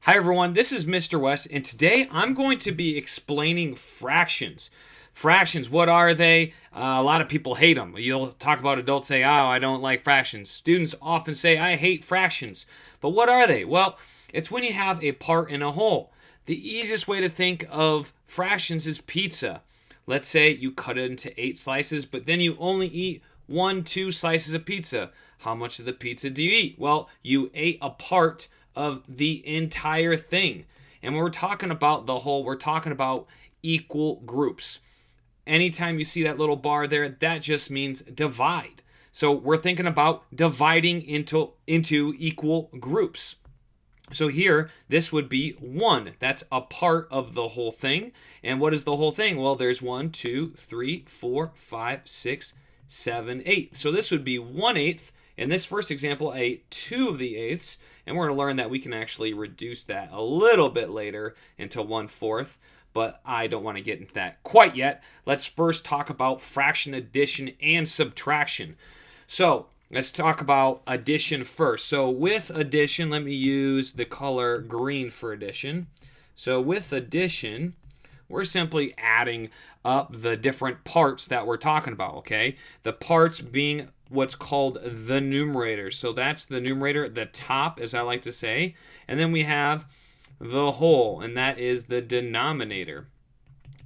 Hi everyone, this is Mr. West, and today I'm going to be explaining fractions. Fractions, what are they? A lot of people hate them. You'll talk about adults say, oh, I don't like fractions. Students often say, I hate fractions. But what are they? Well, it's when you have a part and a whole. The easiest way to think of fractions is pizza. Let's say you cut it into 8 slices, but then you only eat 2 slices of pizza. How much of the pizza do you eat? Well, you ate a part of the entire thing. And when we're talking about the whole, we're talking about equal groups. Anytime you see that little bar there, that just means divide. So we're thinking about dividing into equal groups. So here, this would be 1. That's a part of the whole thing. And what is the whole thing? Well, there's 1, 2, 3, 4, 5, 6, 7, 8. So this would be 1/8. In this first example, I ate 2 of the eighths, and we're going to learn that we can actually reduce that a little bit later into 1/4, but I don't want to get into that quite yet. Let's first talk about fraction addition and subtraction. So let's talk about addition first. So with addition, let me use the color green for addition. So with addition, we're simply adding up the different parts that we're talking about, okay? The parts being what's called the numerator. So that's the numerator, the top, as I like to say. And then we have the whole, and that is the denominator.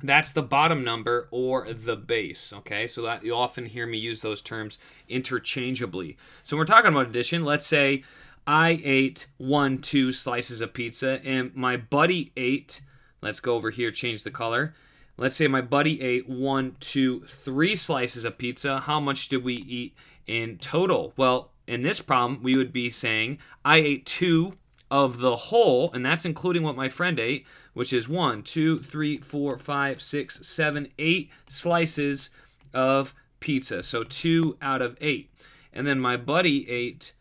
That's the bottom number or the base, okay? So that you'll often hear me use those terms interchangeably. So when we're talking about addition, let's say I ate 2 slices of pizza and my buddy ate, let's go over here, change the color. Let's say my buddy ate 3 slices of pizza. How much did we eat in total? Well, in this problem, we would be saying I ate 2 of the whole, and that's including what my friend ate, which is 1, 2, 3, 4, 5, 6, 7, 8 slices of pizza. So 2 out of 8. And then my buddy ate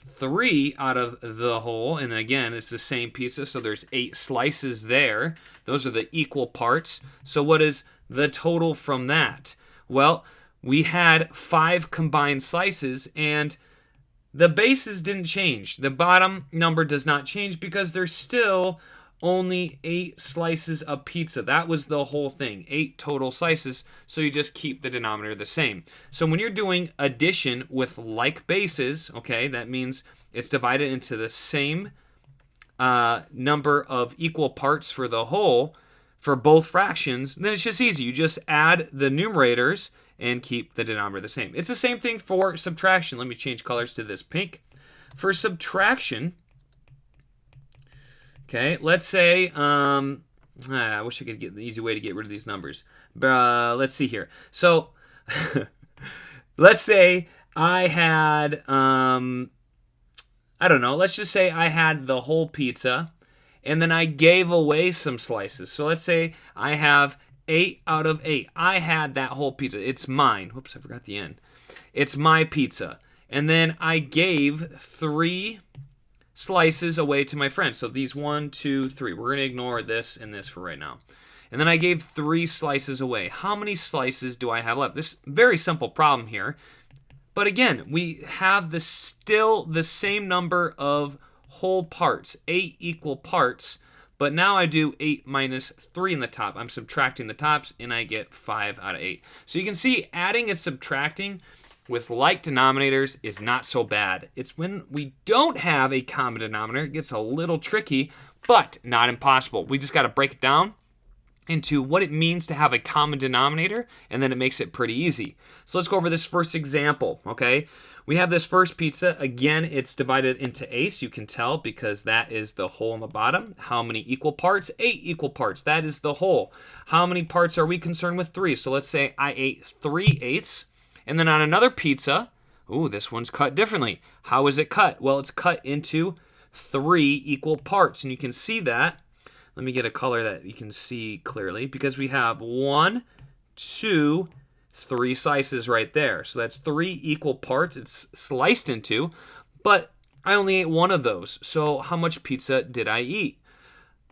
3 out of the whole, and again, it's the same pizza, so there's 8 slices there. Those are the equal parts. So what is the total from that? Well, we had 5 combined slices, and the bases didn't change. The bottom number does not change because there's still only 8 slices of pizza. That was the whole thing, 8 total slices, so you just keep the denominator the same. So when you're doing addition with like bases, okay, that means it's divided into the same number of equal parts for the whole for both fractions, then it's just easy. You just add the numerators and keep the denominator the same. It's the same thing for subtraction. Let me change colors to this pink. For subtraction, okay, let's say, I wish I could get the easy way to get rid of these numbers. Let's see here. So, let's say I had, I don't know, let's just say I had the whole pizza, and then I gave away some slices. So let's say I have 8 out of 8. I had that whole pizza. It's mine. Whoops, I forgot the end. It's my pizza. And then I gave 3 slices away to my friends. So these 1, 2, 3. We're going to ignore this and this for right now. And then I gave 3 slices away. How many slices do I have left? This very simple problem here. But again, we have still the same number of whole parts, 8 equal parts. But now I do 8 minus 3 in the top. I'm subtracting the tops, and I get 5 out of 8. So you can see adding and subtracting with like denominators is not so bad. It's when we don't have a common denominator, it gets a little tricky, but not impossible. We just got to break it down into what it means to have a common denominator, and then it makes it pretty easy. So let's go over this first example, okay? We have this first pizza. Again, it's divided into eighths. You can tell because that is the whole on the bottom. How many equal parts? 8 equal parts. That is the whole. How many parts are we concerned with? 3. So let's say I ate 3/8. And then on another pizza, ooh, this one's cut differently. How is it cut? Well, it's cut into 3 equal parts. And you can see that. Let me get a color that you can see clearly because we have 1, 2, 3 slices right there. So that's 3 equal parts. It's sliced into, but I only ate 1 of those. So how much pizza did I eat?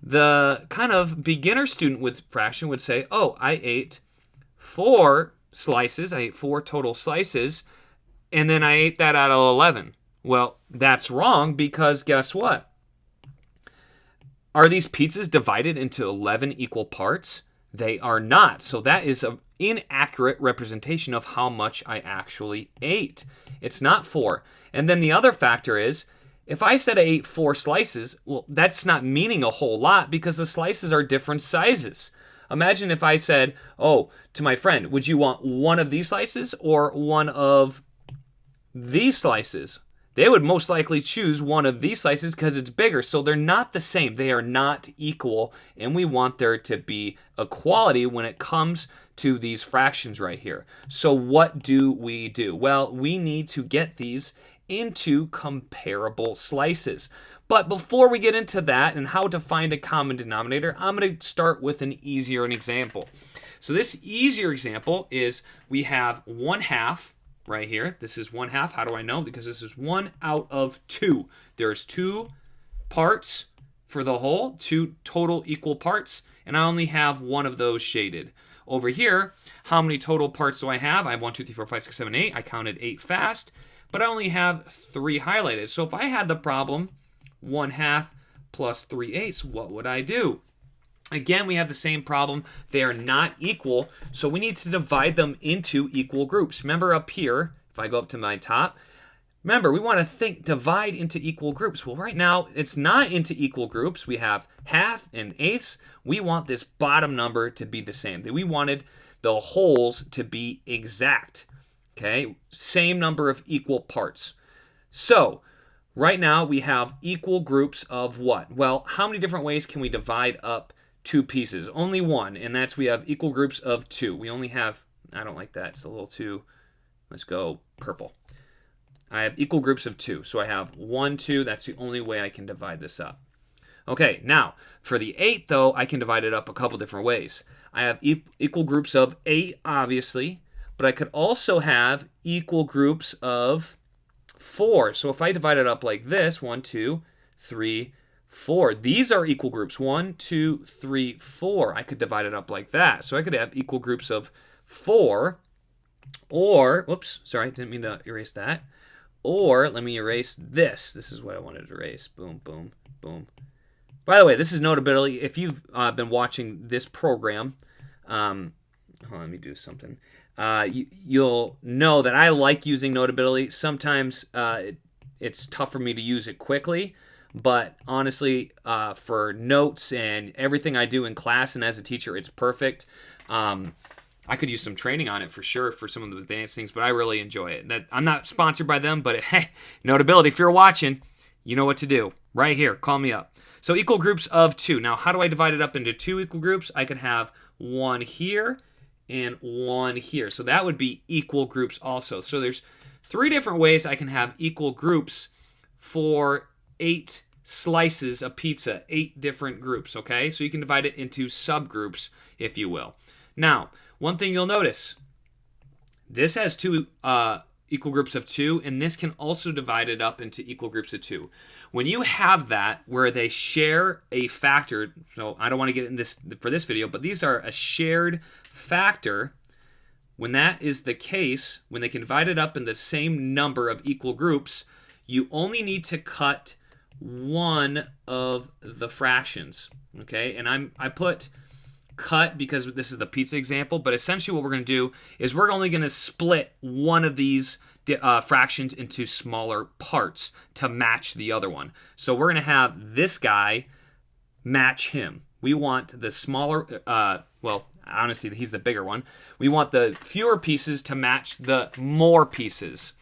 The kind of beginner student with fraction would say, oh, I ate 4 slices. I ate 4 total slices, and then I ate that out of 11. Well, that's wrong because guess what? Are these pizzas divided into 11 equal parts? They are not. So that is an inaccurate representation of how much I actually ate. It's not 4. And then the other factor is, if I said I ate 4 slices, well, that's not meaning a whole lot because the slices are different sizes. Imagine if I said, oh, to my friend, would you want one of these slices or one of these slices? They would most likely choose one of these slices because it's bigger. So they're not the same. They are not equal. And we want there to be equality when it comes to these fractions right here. So what do? Well, we need to get these into comparable slices. But before we get into that and how to find a common denominator, I'm going to start with an easier example. So this easier example is we have 1/2 right here. This is 1/2. How do I know? Because this is 1 out of 2. There's 2 parts for the whole, 2 total equal parts, and I only have one of those shaded. Over here, how many total parts do I have? I have 1, 2, 3, 4, 5, 6, 7, 8. I counted 8 fast, but I only have 3 highlighted. So if I had the problem 1/2 plus 3/8, what would I do? Again, we have the same problem. They are not equal, so we need to divide them into equal groups. Remember up here, if I go up to my top, remember, we want to divide into equal groups. Well, right now, it's not into equal groups. We have 1/2 and 1/8. We want this bottom number to be the same. We wanted the wholes to be exact, okay? Same number of equal parts. So, right now, we have equal groups of what? Well, how many different ways can we divide up 2 pieces? Only one, and that's we have equal groups of 2. We only have, I don't like that, it's a little too, let's go purple. I have equal groups of 2, so I have 1, 2, that's the only way I can divide this up. Okay, now, for the 8, though, I can divide it up a couple different ways. I have equal groups of 8, obviously, but I could also have equal groups of 4. So if I divide it up like this, 1, 2, 3, 4. These are equal groups. 1, 2, 3, 4. I could divide it up like that. So I could have equal groups of 4. Or, whoops, sorry, didn't mean to erase that. Or, let me erase this. This is what I wanted to erase. Boom, boom, boom. By the way, this is Notability. If you've been watching this program, hold on, let me do something. You'll know that I like using Notability. Sometimes it's tough for me to use it quickly. But honestly, for notes and everything I do in class and as a teacher, it's perfect. I could use some training on it for sure for some of the advanced things, but I really enjoy it. I'm not sponsored by them, but hey, Notability, if you're watching, you know what to do. Right here, call me up. So equal groups of 2. Now, how do I divide it up into 2 equal groups? I can have 1 here and 1 here. So that would be equal groups also. So there's 3 different ways I can have equal groups for 8 slices of pizza, 8 different groups, okay? So you can divide it into subgroups, if you will. Now, one thing you'll notice, this has 2 equal groups of 2, and this can also divide it up into equal groups of 2. When you have that where they share a factor, so I don't want to get in this for this video, but these are a shared factor. When that is the case, when they can divide it up in the same number of equal groups, you only need to cut one of the fractions, okay? And I put cut because this is the pizza example, but essentially what we're going to do is we're only going to split one of these fractions into smaller parts to match the other one. So we're going to have this guy match him. We want the smaller, well, honestly, he's the bigger one. We want the fewer pieces to match the more pieces.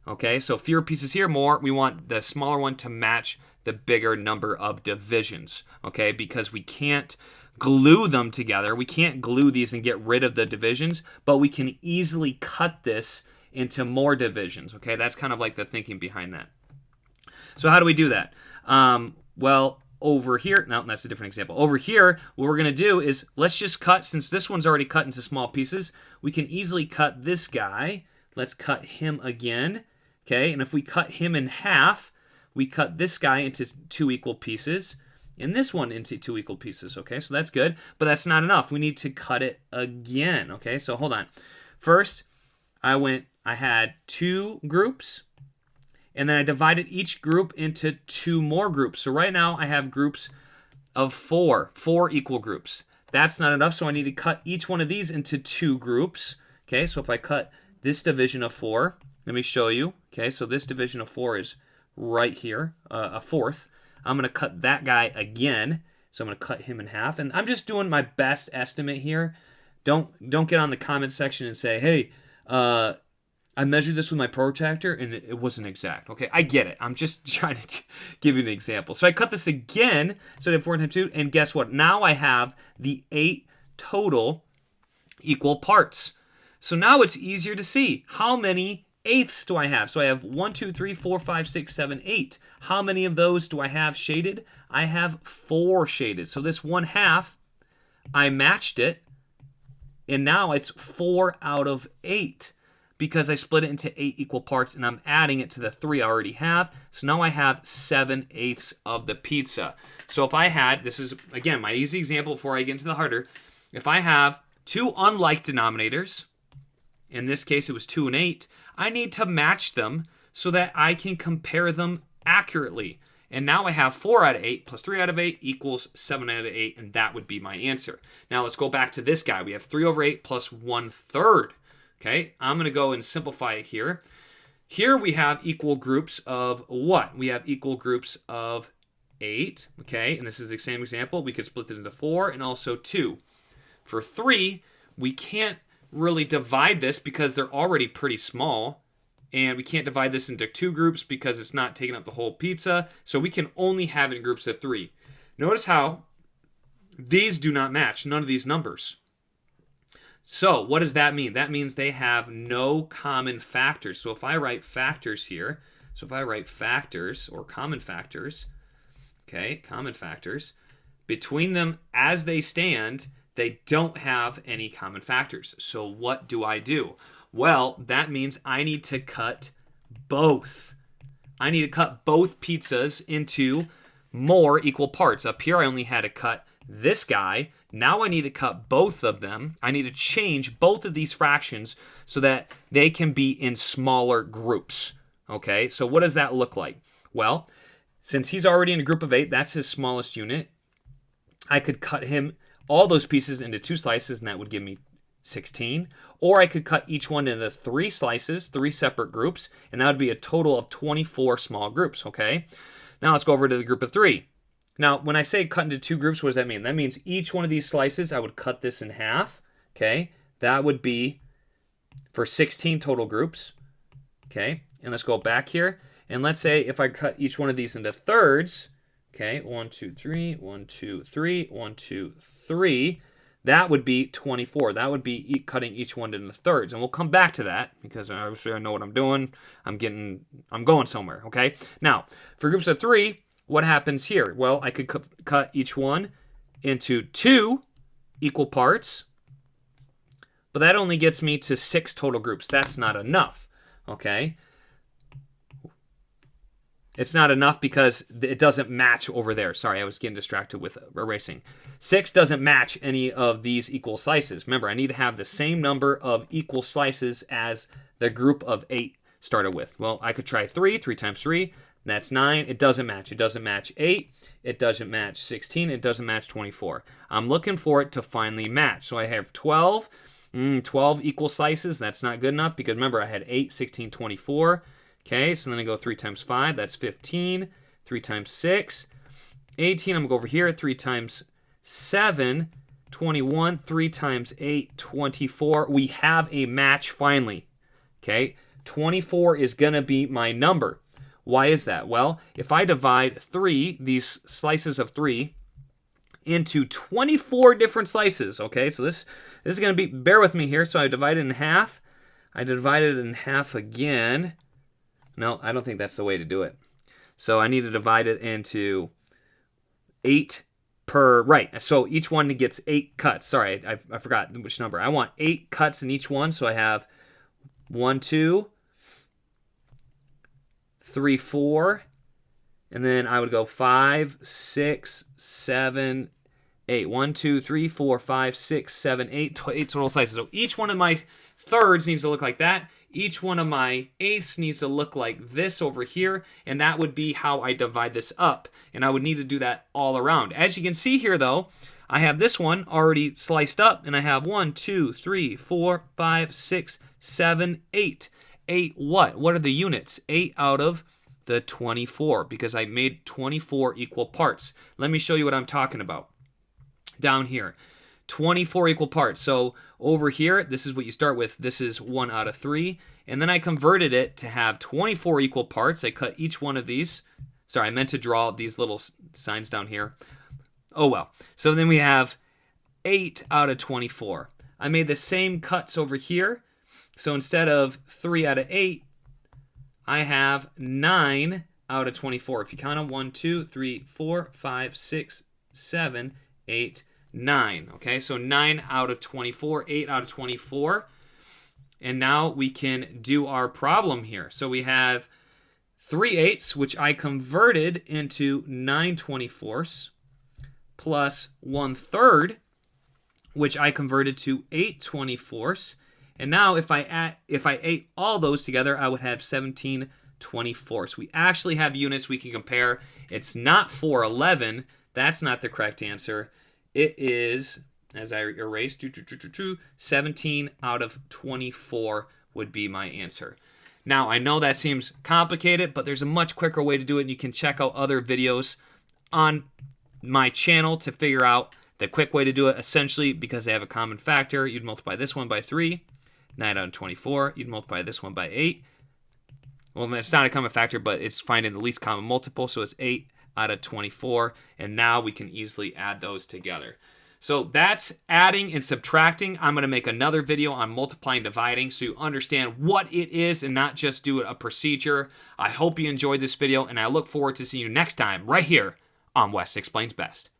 Okay, so fewer pieces here, more. We want the smaller one to match the bigger number of divisions, okay, because we can't glue them together. We can't glue these and get rid of the divisions, but we can easily cut this into more divisions, okay? That's kind of like the thinking behind that. So how do we do that? Well, over here, no, that's a different example. Over here, what we're going to do is let's just cut, since this one's already cut into small pieces, we can easily cut this guy. Let's cut him again, okay? And if we cut him in half, we cut this guy into 2 equal pieces, and this one into 2 equal pieces, okay? So that's good, but that's not enough. We need to cut it again, okay? So hold on. First, I had 2 groups, and then I divided each group into 2 more groups. So right now I have groups of 4. 4 equal groups. That's not enough, so I need to cut each one of these into 2 groups. Okay, so if I cut this division of 4, let me show you. Okay, so this division of 4 is right here, a fourth. I'm going to cut that guy again. So I'm going to cut him in half. And I'm just doing my best estimate here. Don't get on the comment section and say, hey, I measured this with my protractor and it wasn't exact. Okay, I get it. I'm just trying to give you an example. So I cut this again. So I did 4 times 2. And guess what? Now I have the 8 total equal parts. So now it's easier to see. How many eighths do I have? So I have 1, 2, 3, 4, 5, 6, 7, 8. How many of those do I have shaded? I have 4 shaded. So this 1/2, I matched it. And now it's 4 out of 8 because I split it into 8 equal parts and I'm adding it to the 3 I already have. So now I have 7/8 of the pizza. So if I had, this is, again, my easy example before I get into the harder. If I have 2 unlike denominators, in this case it was 2 and 8, I need to match them so that I can compare them accurately. And now I have 4 out of 8 plus 3 out of 8 equals 7 out of 8, and that would be my answer. Now let's go back to this guy. We have 3 over 8 plus 1/3. Okay, I'm going to go and simplify it here. Here we have equal groups of what? We have equal groups of 8, okay? And this is the same example. We could split this into 4 and also 2. For 3, we can't really divide this because they're already pretty small. And we can't divide this into 2 groups because it's not taking up the whole pizza. So we can only have it in groups of 3. Notice how these do not match, none of these numbers. So what does that mean? That means they have no common factors. So if I write factors here, so if I write factors or common factors, okay, common factors, between them as they stand, they don't have any common factors. So what do I do? Well, that means I need to cut both. I need to cut both pizzas into more equal parts. Up here, I only had to cut this guy. Now I need to cut both of them. I need to change both of these fractions so that they can be in smaller groups. Okay, so what does that look like? Well, since he's already in a group of 8, that's his smallest unit. I could cut him, all those pieces, into 2 slices, and that would give me 16. Or I could cut each one into 3 slices, 3 separate groups, and that would be a total of 24 small groups, okay? Now let's go over to the group of 3. Now, when I say cut into 2 groups, what does that mean? That means each one of these slices, I would cut this in half, okay? That would be for 16 total groups, okay? And let's go back here, and let's say if I cut each one of these into thirds, okay, 1, 2, 3, 1, 2, 3, 1, 2, 3, that would be 24. That would be cutting each one into thirds. And we'll come back to that because obviously I know what I'm doing. I'm going somewhere, okay? Now, for groups of 3, what happens here? Well, I could cut each one into 2 equal parts, but that only gets me to 6 total groups. That's not enough, okay? It's not enough because it doesn't match over there. Sorry, I was getting distracted with erasing. 6 doesn't match any of these equal slices. Remember, I need to have the same number of equal slices as the group of 8 started with. Well, I could try 3. 3 times 3, that's 9. It doesn't match. It doesn't match 8. It doesn't match 16. It doesn't match 24. I'm looking for it to finally match. So I have 12. 12 equal slices. That's not good enough because remember, I had 8, 16, 24. Okay, so then I go 3 times 5, that's 15. 3 times 6, 18. I'm going to go over here. 3 times 7, 21. 3 times 8, 24. We have a match finally. Okay, 24 is going to be my number. Why is that? Well, if I divide 3, these slices of 3, into 24 different slices, okay, so this is going to be, bear with me here, so I divide it in half. I divide it in half again. No, I don't think that's the way to do it. So I need to divide it into 8 per, right. So each one gets 8 cuts. Sorry, I forgot which number. I want 8 cuts in each one. So I have 1, 2, 3, 4. And then I would go 5, 6, 7, 8. 1, 2, 3, 4, 5, 6, 7, 8. 8 total slices. So each one of my thirds needs to look like that. each one of my eighths needs to look like this over here, and that would be how I divide this up. And I would need to do that all around. As you can see here, though, I have this one already sliced up, and I have 1, 2, 3, 4, 5, 6, 7, 8. 8 what? What are the units? 8 out of the 24, because I made 24 equal parts. Let me show you what I'm talking about. Down here, 24 equal parts. So over here, this is what you start with. This is 1 out of 3. And then I converted it to have 24 equal parts. I cut each one of these. Sorry, I meant to draw these little signs down here. Oh well. So then we have 8 out of 24. I made the same cuts over here. So instead of 3 out of 8, I have 9 out of 24. If you count them, 1, 2, 3, 4, 5, 6, 7, 8, 9. Okay, so 9 out of 24, 8 out of 24. And now we can do our problem here. So we have 3/8, which I converted into 9/24, plus 1/3, which I converted to 8/24. And now if I ate all those together, I would have 17/24. We actually have units we can compare. It's not 4/11. That's not the correct answer. It is, as I erased, 17 out of 24 would be my answer. Now, I know that seems complicated, but there's a much quicker way to do it, and you can check out other videos on my channel to figure out the quick way to do it. Essentially, because they have a common factor, you'd multiply this one by 3, 9 out of 24. You'd multiply this one by 8. Well, it's not a common factor, but it's finding the least common multiple, so it's 8 out of 24, and now we can easily add those together. So that's adding and subtracting. I'm going to make another video on multiplying and dividing so you understand what it is and not just do a procedure. I hope you enjoyed this video, and I look forward to seeing you next time right here on Wes Explains Best.